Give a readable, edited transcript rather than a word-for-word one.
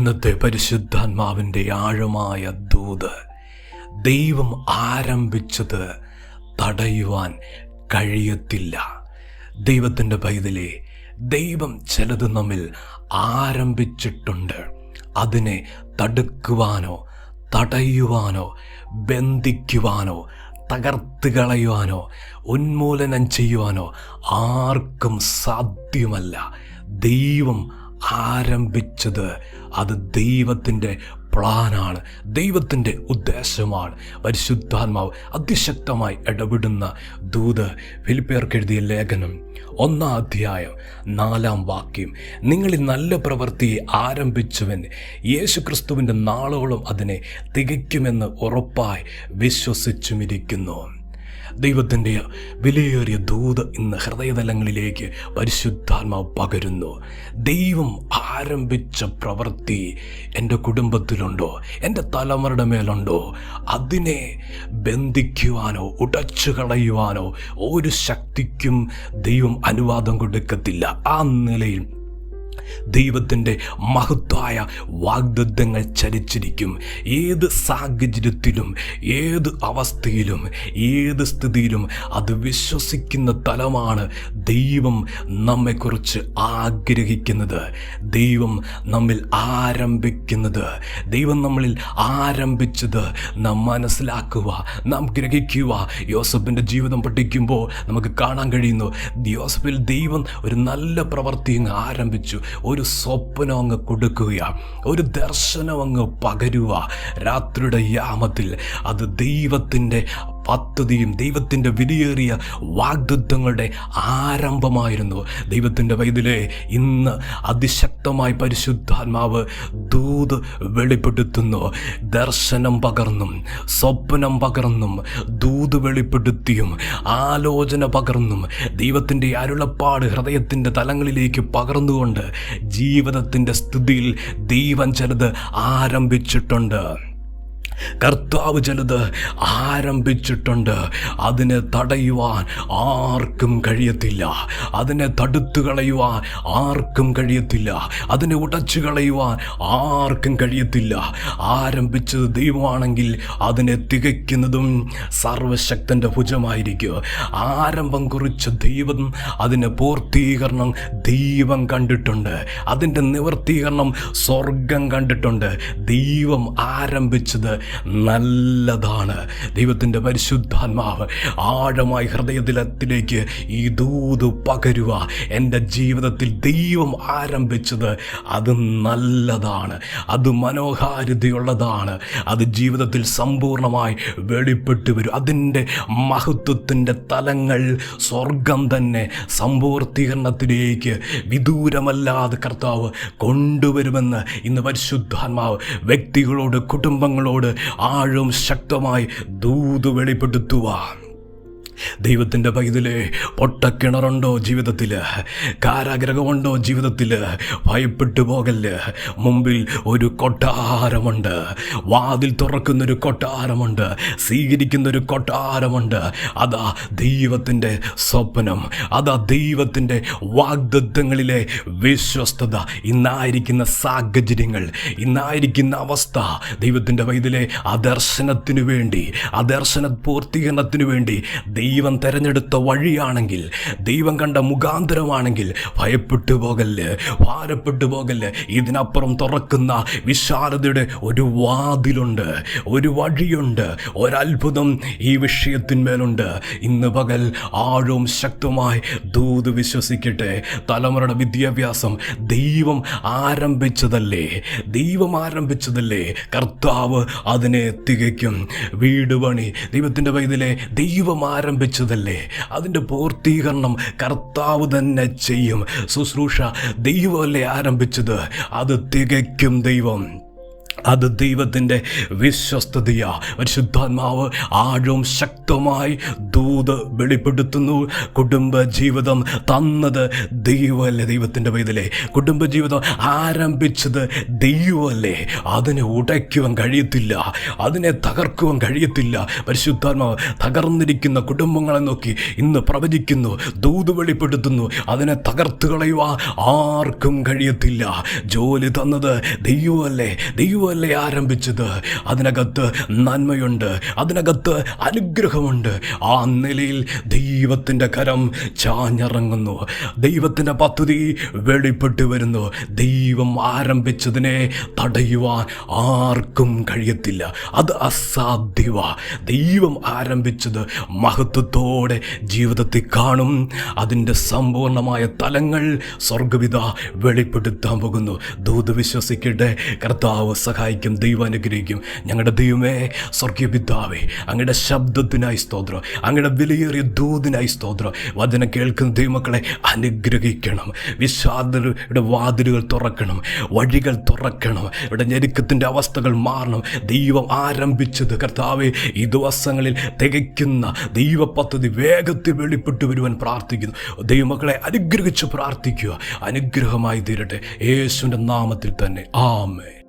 ഇന്നത്തെ പരിശുദ്ധാത്മാവിൻ്റെ ആഴമായ ദൂത്, ദൈവം ആരംഭിച്ചത് തടയുവാൻ കഴിയത്തില്ല. ദൈവത്തിൻ്റെ പൈതലേ, ദൈവം ചിലത് നമ്മിൽ ആരംഭിച്ചിട്ടുണ്ട്. അതിനെ തടുക്കുവാനോ തടയുവാനോ ബന്ധിക്കുവാനോ തകർത്ത് കളയുവാനോ ഉന്മൂലനം ചെയ്യുവാനോ ആർക്കും സാധ്യമല്ല. ദൈവം ആരംഭിച്ചത് അത് ദൈവത്തിൻ്റെ പ്ലാനാണ്, ദൈവത്തിൻ്റെ ഉദ്ദേശമാണ്. പരിശുദ്ധാത്മാവ് അതിശക്തമായി ഇടപെടുന്ന ദൂത് ഫിലിപ്പിയർക്ക് എഴുതിയ ലേഖനം 1-ാം അധ്യായം 4-ാം വാക്യം, നിങ്ങളിൽ നല്ല പ്രവൃത്തി ആരംഭിച്ചവൻ യേശുക്രിസ്തുവിൻ്റെ നാളോളം അതിനെ തികയ്ക്കുമെന്ന് ഉറപ്പായി വിശ്വസിച്ചുമിരിക്കുന്നു. ദൈവത്തിൻ്റെ വിലയേറിയ ദൂത് ഇന്ന് ഹൃദയതലങ്ങളിലേക്ക് പരിശുദ്ധാത്മാവ് പകരുന്നു. ദൈവം ആരംഭിച്ച പ്രവൃത്തി എൻ്റെ കുടുംബത്തിലുണ്ടോ, എൻ്റെ തലമുറയുടെ മേലുണ്ടോ, അതിനെ ബന്ധിക്കുവാനോ ഉടച്ചു കളയുവാനോ ഒരു ശക്തിക്കും ദൈവം അനുവാദം കൊടുക്കത്തില്ല. ആ നിലയിൽ ദൈവത്തിൻ്റെ മഹത്തായ വാഗ്ദത്തങ്ങൾ ചലിച്ചിരിക്കും. ഏത് സാഹചര്യത്തിലും, ഏത് അവസ്ഥയിലും, ഏത് സ്ഥിതിയിലും അത് വിശ്വസിക്കുന്ന തലമാണ് ദൈവം നമ്മെക്കുറിച്ച് ആഗ്രഹിക്കുന്നത്. ദൈവം നമ്മിൽ ആരംഭിക്കുന്നത്, ദൈവം നമ്മളിൽ ആരംഭിച്ചത് നാം മനസ്സിലാക്കുക, നാം ഗ്രഹിക്കുക. യോസഫിൻ്റെ ജീവിതം പഠിക്കുമ്പോൾ നമുക്ക് കാണാൻ കഴിയുന്നു, യോസഫിൽ ദൈവം ഒരു നല്ല പ്രവൃത്തി അങ്ങ് ആരംഭിച്ചു. ഒരു സ്വപ്നം അങ്ങ് കൊടുക്കുക, ഒരു ദർശനം അങ്ങ് പകരുക. രാത്രിയുടെ യാമത്തിൽ അത് ദൈവത്തിൻ്റെ പദ്ധതിയും ദൈവത്തിൻ്റെ വിലയേറിയ വാഗ്ദത്തങ്ങളുടെ ആരംഭമായിരുന്നു. ദൈവത്തിൻ്റെ പൈതലേ, ഇന്ന് അതിശക്തമായി പരിശുദ്ധാത്മാവ് ദൂത് വെളിപ്പെടുത്തുന്നു. ദർശനം പകർന്നും സ്വപ്നം പകർന്നും ദൂത് വെളിപ്പെടുത്തിയും ആലോചന പകർന്നും ദൈവത്തിൻ്റെ അരുളപ്പാട് ഹൃദയത്തിൻ്റെ തലങ്ങളിലേക്ക് പകർന്നുകൊണ്ട് ജീവിതത്തിൻ്റെ സ്ഥിതിയിൽ ദൈവം ചിലത് ആരംഭിച്ചിട്ടുണ്ട്. കർത്താവ് ചിലത് ആരംഭിച്ചിട്ടുണ്ട്. അതിനെ തടയുവാൻ ആർക്കും കഴിയത്തില്ല, അതിനെ തടുത്തു കളയുവാൻ ആർക്കും കഴിയത്തില്ല, അതിനെ ഉടച്ചു കളയുവാൻ ആർക്കും കഴിയത്തില്ല. ആരംഭിച്ചത് ദൈവമാണെങ്കിൽ അതിനെ തികയ്ക്കുന്നതും സർവശക്തൻ്റെ ഭുജമായിരിക്കും. ആരംഭം കുറിച്ച ദൈവം അതിൻ്റെ പൂർത്തീകരണം ദൈവം കണ്ടിട്ടുണ്ട്, അതിൻ്റെ നിവർത്തീകരണം സ്വർഗം കണ്ടിട്ടുണ്ട്. ദൈവം ആരംഭിച്ചത് നല്ലതാണ്. ദൈവത്തിൻ്റെ പരിശുദ്ധാത്മാവ് ആഴമായി ഹൃദയത്തിലേക്ക് ഈ ദൂത് പകരുക. എൻ്റെ ജീവിതത്തിൽ ദൈവം ആരംഭിച്ചത് അത് നല്ലതാണ്, അത് മനോഹാരിതയുള്ളതാണ്, അത് ജീവിതത്തിൽ സമ്പൂർണമായി വെളിപ്പെട്ടു വരും. അതിൻ്റെ മഹത്വത്തിൻ്റെ തലങ്ങൾ സ്വർഗം തന്നെ സമ്പൂർത്തീകരണത്തിലേക്ക് വിദൂരമല്ലാതെ കർത്താവ് കൊണ്ടുവരുമെന്ന് ഇന്ന് പരിശുദ്ധാത്മാവ് വ്യക്തികളോട്, കുടുംബങ്ങളോട് ആഴവും ശക്തമായി ദൂത് വെളിപ്പെടുത്തുക. ദൈവത്തിൻ്റെ പൈതലേ, പൊട്ടക്കിണറുണ്ടോ ജീവിതത്തിൽ, കാരാഗ്രഹമുണ്ടോ ജീവിതത്തിൽ, ഭയപ്പെട്ടു പോകല്ല്. മുമ്പിൽ ഒരു കൊട്ടാരമുണ്ട്, വാതിൽ തുറക്കുന്നൊരു കൊട്ടാരമുണ്ട്, സ്വീകരിക്കുന്നൊരു കൊട്ടാരമുണ്ട്. അതാ ദൈവത്തിൻ്റെ സ്വപ്നം, അതാ ദൈവത്തിൻ്റെ വാഗ്ദത്തങ്ങളിലെ വിശ്വസ്തത. ഇന്നായിരിക്കുന്ന സാഹചര്യങ്ങൾ, ഇന്നായിരിക്കുന്ന അവസ്ഥ, ദൈവത്തിൻ്റെ പൈതലേ, ആ ദർശനത്തിനു വേണ്ടി, ആ ദർശന പൂർത്തീകരണത്തിനു വേണ്ടി ദൈവം തിരഞ്ഞെടുത്ത വഴിയാണെങ്കിൽ, ദൈവം കണ്ട മുഖാന്തരമാണെങ്കിൽ ഭയപ്പെട്ടു പോകല്ല്, ഭാരപ്പെട്ടു പോകല്ല്. ഇതിനപ്പുറം തുറക്കുന്ന വിശാലതയുടെ ഒരു വാതിലുണ്ട്, ഒരു വഴിയുണ്ട്, ഒരത്ഭുതം ഈ വിഷയത്തിന്മേലുണ്ട്. ഇന്ന് പകൽ ആഴവും ശക്തമായി ദൂത് വിശ്വസിക്കട്ടെ. തലമുറയുടെ വിദ്യാഭ്യാസം ദൈവം ആരംഭിച്ചതല്ലേ, ദൈവം ആരംഭിച്ചതല്ലേ, കർത്താവ് അതിനെ തികയ്ക്കും. വീട് പണി ദൈവത്തിൻ്റെ പൈതലേ, ദൈവം ആരംഭിച്ചതല്ലേ, അതിൻ്റെ പൂർത്തീകരണം കർത്താവ് തന്നെ ചെയ്യും. ശുശ്രൂഷ ദൈവമല്ലേ ആരംഭിച്ചത്, അത് തികയ്ക്കും ദൈവം. അത് ദൈവത്തിൻ്റെ വിശ്വസ്തതയാ. പരിശുദ്ധാത്മാവ് ആഴവും ശക്തമായി ദൂത് വെളിപ്പെടുത്തുന്നു. കുടുംബജീവിതം തന്നത് ദൈവമല്ലേ? ദൈവത്തിൻ്റെ പൈതലേ, കുടുംബജീവിതം ആരംഭിച്ചത് ദൈവമല്ലേ? അതിനെ ഉടയ്ക്കുവാൻ കഴിയത്തില്ല, അതിനെ തകർക്കുവാൻ കഴിയത്തില്ല. പരിശുദ്ധാത്മാവ് തകർന്നിരിക്കുന്ന കുടുംബങ്ങളെ നോക്കി ഇന്ന് പ്രവചിക്കുന്നു, ദൂത് വെളിപ്പെടുത്തുന്നു. അതിനെ തകർത്ത് കളയുവാൻ ആർക്കും കഴിയത്തില്ല. ജോലി തന്നത് ദൈവമല്ലേ? ദൈവമല്ലേ ആരംഭിച്ചത്? അതിനകത്ത് നന്മയുണ്ട്, അതിനകത്ത് അനുഗ്രഹമുണ്ട്. ആ നിലയിൽ ദൈവത്തിൻ്റെ കരം ചാഞ്ഞിറങ്ങുന്നു, ദൈവത്തിൻ്റെ പദ്ധതി വെളിപ്പെട്ട് വരുന്നു. ദൈവം ആരംഭിച്ചതിനെ തടയുവാൻ ആർക്കും കഴിയത്തില്ല, അത് അസാധ്യവാ. ദൈവം ആരംഭിച്ചത് മഹത്വത്തോടെ ജീവിതത്തിൽ കാണും. അതിൻ്റെ സമ്പൂർണമായ തലങ്ങൾ സ്വർഗപിത വെളിപ്പെടുത്താൻ പോകുന്നു. ദൂത് വിശ്വസിക്കട്ടെ, കർത്താവ് സഹായിക്കും, ദൈവം അനുഗ്രഹിക്കും. ഞങ്ങളുടെ ദൈവമേ, സ്വർഗീയ പിതാവേ, അങ്ങയുടെ ശബ്ദത്തിനായി സ്തോത്രം, അങ്ങയുടെ വിലയേറിയ ദൂതിനായി സ്തോത്രം. വചനം കേൾക്കുന്ന ദൈവമക്കളെ അനുഗ്രഹിക്കണം. വിഷാദയുടെ വാതിലുകൾ തുറക്കണം, വഴികൾ തുറക്കണം. ഇവിടെ ഞെരുക്കത്തിൻ്റെ അവസ്ഥകൾ മാറണം. ദൈവം ആരംഭിച്ചത് കർത്താവേ ഈ ദിവസങ്ങളിൽ തികയ്ക്കുന്ന ദൈവ പദ്ധതി വേഗത്തിൽ വെളിപ്പെട്ടു വരുവാൻ പ്രാർത്ഥിക്കുന്നു. ദൈവമക്കളെ അനുഗ്രഹിച്ച് പ്രാർത്ഥിക്കുക, അനുഗ്രഹമായി തീരട്ടെ യേശുവിൻ്റെ നാമത്തിൽ തന്നെ. ആമേൻ.